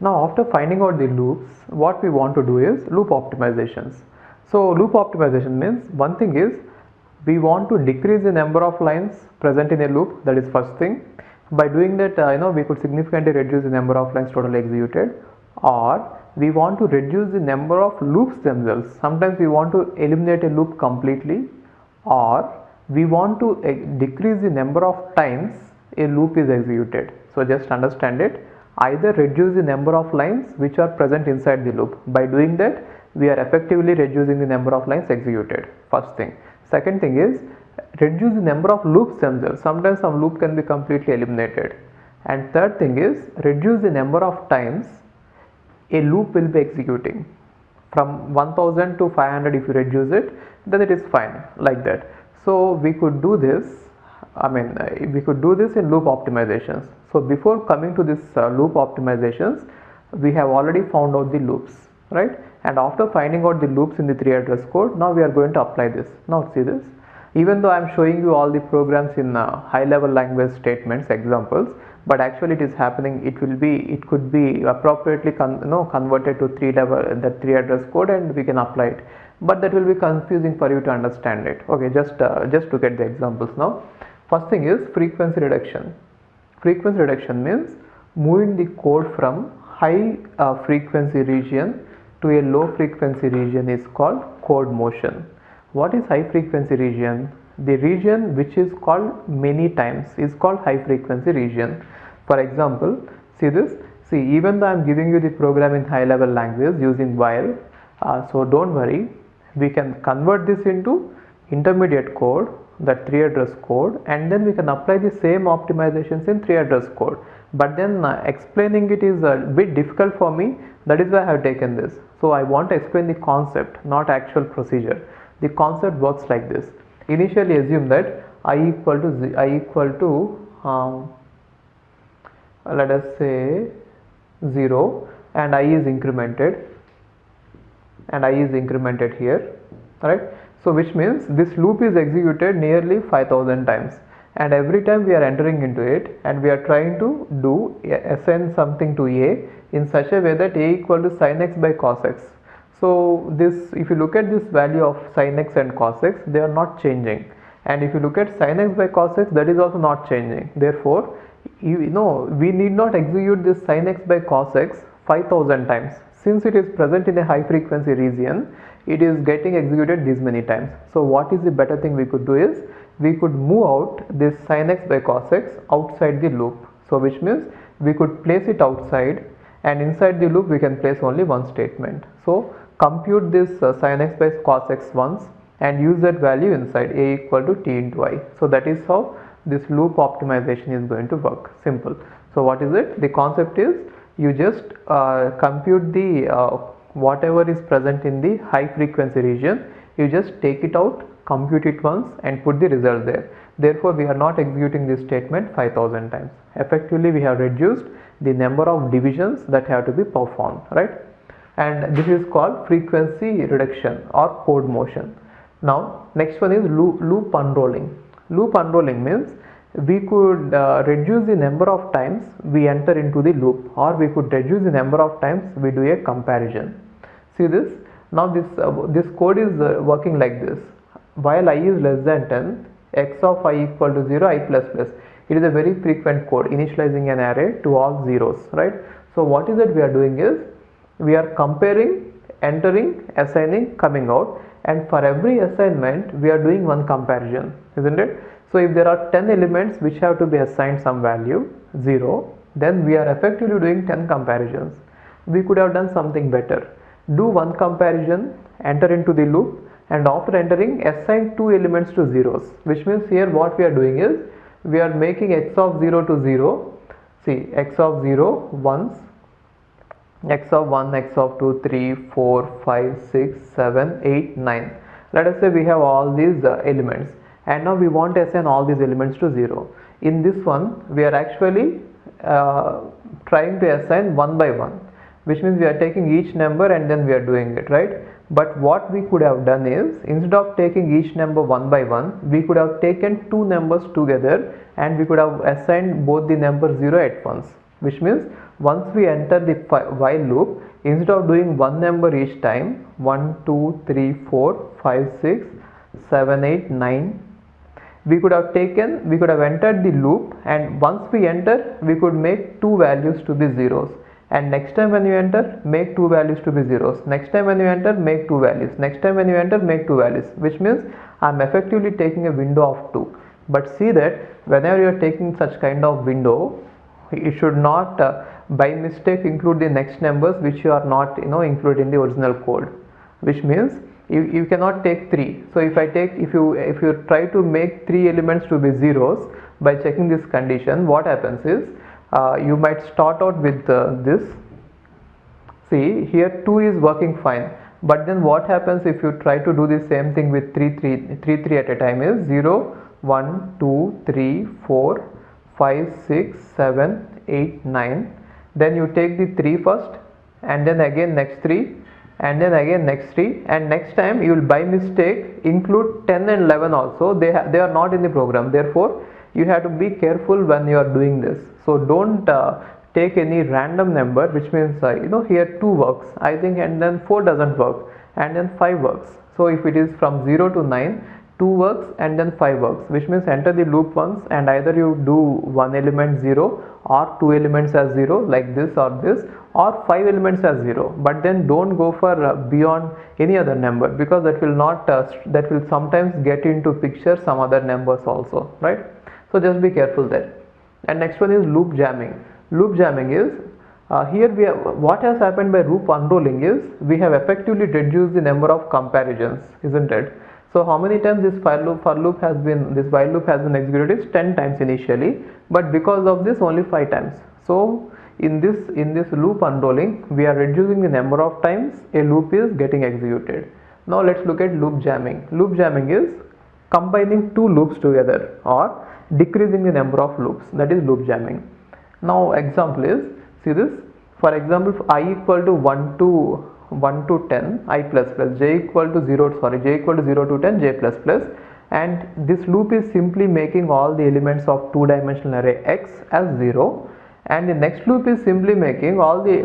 Now after finding out the loops, what we want to do is loop optimizations. So loop optimization means one thing is we want to decrease the number of lines present in a loop, that is first thing. By doing that, we could significantly reduce the number of lines totally executed, or we want to reduce the number of loops themselves. Sometimes we want to eliminate a loop completely, or we want to decrease the number of times a loop is executed. So just understand it, either reduce the number of lines which are present inside the loop. By doing that, we are effectively reducing the number of lines executed, first thing. Second thing is reduce the number of loops themselves. Sometimes some loop can be completely eliminated. And third thing is reduce the number of times a loop will be executing. From 1000 to 500, if you reduce it, then it is fine, like that. So we could do this, we could do this in loop optimizations. So before coming to this loop optimizations, we have already found out the loops, right? And after finding out the loops in the 3 address code, now we are going to apply this. Now see this, even though I am showing you all the programs in high level language statements examples, but actually it is happening, it could be appropriately converted to 3 address code, and we can apply it, but that will be confusing for you to understand it. Okay, just to get the examples now. First thing is frequency reduction. Frequency reduction means moving the code from high frequency region to a low frequency region is called code motion. What is high frequency region? The region which is called many times is called high frequency region. For example, see this, even though I am giving you the program in high level language using while, so don't worry, we can convert this into intermediate code, that 3 address code, and then we can apply the same optimizations in 3 address code. But then explaining it is a bit difficult for me, that is why I have taken this. So I want to explain the concept, not actual procedure. The concept works like this. Initially assume that I equal to let us say 0, and I is incremented, here, right? So which means this loop is executed nearly 5000 times, and every time we are entering into it and we are trying to assign something to a in such a way that a equal to sin x by cos x. So this, if you look at this value of sin x and cos x, they are not changing, and if you look at sin x by cos x, that is also not changing. Therefore, we need not execute this sin x by cos x 5000 times. Since it is present in a high frequency region, it is getting executed this many times. So what is the better thing we could do is, we could move out this sin x by cos x outside the loop. So which means we could place it outside, and inside the loop we can place only one statement. So compute this sin x by cos x once and use that value inside a equal to t into I. So that is how this loop optimization is going to work. Simple. So what is it? The concept is, you just compute the whatever is present in the high frequency region, you just take it out, compute it once and put the result there. Therefore we are not executing this statement 5000 times. Effectively we have reduced the number of divisions that have to be performed, right? And this is called frequency reduction or code motion. Now next one is loop unrolling. Loop unrolling means we could reduce the number of times we enter into the loop, or we could reduce the number of times we do a comparison. See this, now this code is working like this. While I is less than 10, x of I equal to 0, I plus plus. It is a very frequent code, initializing an array to all zeros, right? So what is that we are doing is, we are comparing, entering, assigning, coming out, and for every assignment we are doing one comparison, isn't it? So if there are 10 elements which have to be assigned some value 0, then we are effectively doing 10 comparisons. We could have done something better. Do one comparison, enter into the loop, and after entering, assign 2 elements to zeros, which means here what we are doing is, we are making x of 0 to 0. See, x of 0 once, x of 1, x of 2, 3, 4, 5, 6, 7, 8, 9. Let us say we have all these elements, and now we want to assign all these elements to 0. In this one, we are actually trying to assign one by one, which means we are taking each number and then we are doing it, right? But what we could have done is, instead of taking each number one by one, we could have taken two numbers together and we could have assigned both the numbers 0 at once, which means Once we enter the while loop, instead of doing one number each time, 1, 2, 3, 4, 5, 6, 7, 8, 9, we could have entered the loop, and once we enter, we could make two values to be zeros, and next time when you enter, make two values to be zeros, next time when you enter, make two values, next time when you enter, make two values, which means I'm effectively taking a window of 2. But see that whenever you are taking such kind of window, you should not by mistake include the next numbers which you are not included in the original code, which means you cannot take 3. So if you try to make 3 elements to be zeros by checking this condition, what happens is you might start out with this. See, here 2 is working fine, but then what happens if you try to do the same thing with 3 at a time is 0, 1, 2, 3, 4, 5, 6, 7, 8, 9. Then you take the 3 first, and then again next 3, and then again next 3, and next time you will by mistake include 10 and 11 also. They are not in the program, therefore you have to be careful when you are doing this. So don't take any random number, which means here 2 works, I think, and then 4 doesn't work, and then 5 works. So if it is from 0 to 9, 2 works and then 5 works, which means enter the loop once, and either you do one element 0 or 2 elements as 0 like this or this, or 5 elements as 0, but then don't go for beyond any other number, because that will not that will sometimes get into picture some other numbers also, right? So just be careful there. And next one is loop jamming. Loop jamming is here we have, what has happened by loop unrolling is we have effectively reduced the number of comparisons, isn't it? So how many times this while loop has been executed is 10 times initially, but because of this only 5 times. So in this loop unrolling, we are reducing the number of times a loop is getting executed. Now let's look at loop jamming. Loop jamming is combining two loops together or decreasing the number of loops, that is loop jamming. Now example is, see this, for example, if I equal to 1 to 10 I plus plus, j equal to 0 to 10 j plus plus, and this loop is simply making all the elements of two-dimensional array x as 0, and the next loop is simply making all the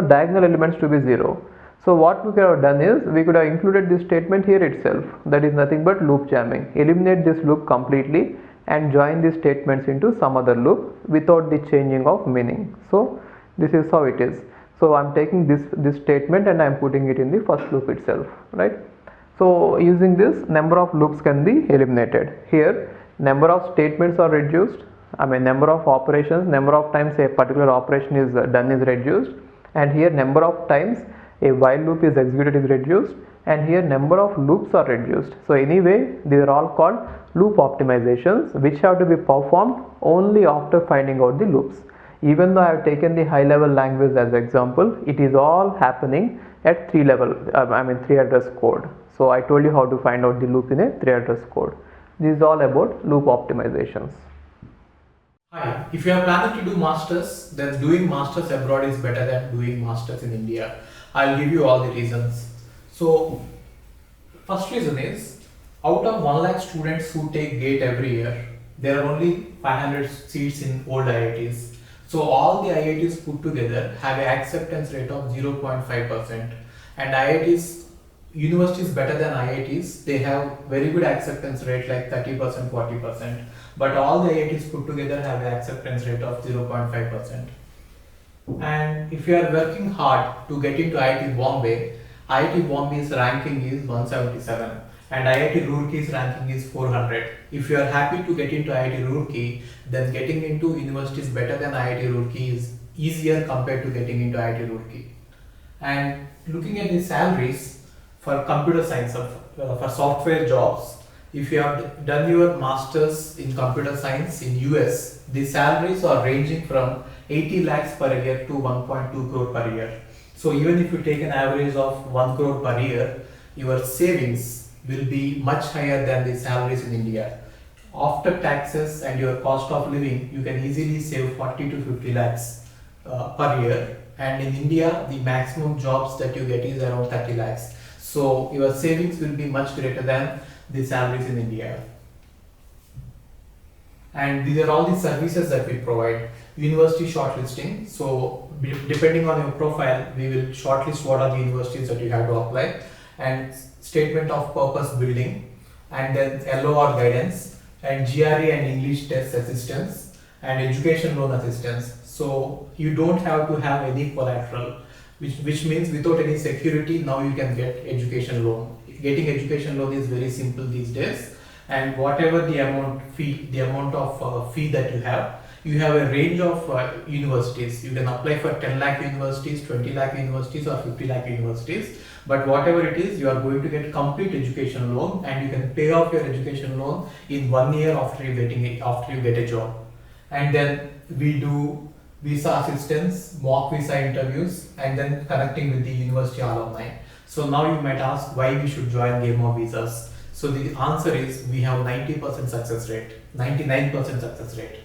diagonal elements to be 0. So what we could have done is we could have included this statement here itself, that is nothing but loop jamming. Eliminate this loop completely and join these statements into some other loop without the changing of meaning. So this is how it is. So I am taking this statement and I am putting it in the first loop itself, right? So using this, number of loops can be eliminated. Here number of statements are reduced, number of operations, number of times a particular operation is done is reduced, and here number of times a while loop is executed is reduced, and here number of loops are reduced. So anyway, these are all called loop optimizations, which have to be performed only after finding out the loops. Even though I have taken the high level language as example, it is all happening at 3 address code. So I told you how to find out the loop in a 3 address code. This is all about loop optimizations. Hi, if you are planning to do masters, then doing masters abroad is better than doing masters in India. I'll give you all the reasons. So first reason is, out of 1 lakh students who take GATE every year, there are only 500 seats in old IITs. So all the IITs put together have an acceptance rate of 0.5%, and IITs, universities better than IITs, they have very good acceptance rate like 30%, 40%, but all the IITs put together have an acceptance rate of 0.5%. And if you are working hard to get into IIT Bombay's ranking is 177 and IIT Roorkee's ranking is 400. If you are happy to get into IIT Roorkee, then getting into universities better than IIT Roorkee is easier compared to getting into IIT Roorkee. And looking at the salaries for computer science, for software jobs, if you have done your masters in computer science in US, the salaries are ranging from 80 lakhs per year to 1.2 crore per year. So even if you take an average of 1 crore per year, your savings will be much higher than the salaries in India. After taxes and your cost of living, you can easily save 40 to 50 lakhs per year. And in India, the maximum jobs that you get is around 30 lakhs. So your savings will be much greater than the salaries in India. And these are all the services that we provide. University shortlisting. So depending on your profile, we will shortlist what are the universities that you have to apply, and statement of purpose building, and then LOR guidance, and GRE and English test assistance, and education loan assistance. So you don't have to have any collateral, which means without any security, now you can get education loan. Getting education loan is very simple these days, and whatever the amount of fee that you have a range of universities. You can apply for 10 lakh universities, 20 lakh universities, or 50 lakh universities. But whatever it is, you are going to get complete education loan, and you can pay off your education loan in 1 year after you get a job. And then we do visa assistance, mock visa interviews, and then connecting with the university alumni. So now you might ask why we should join Game of Visas. So the answer is we have 90% success rate, 99% success rate.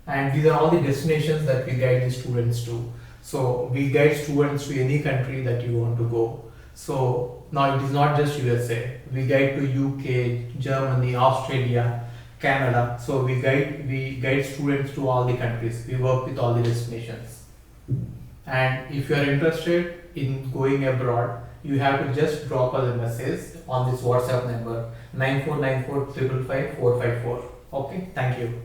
And these are all the destinations that we guide the students to. So we guide students to any country that you want to go. So now it is not just USA. We guide to UK, Germany, Australia, Canada. So we guide students to all the countries. We work with all the destinations. And if you are interested in going abroad, you have to just drop us a message on this WhatsApp number 9494 555 454. Okay, thank you.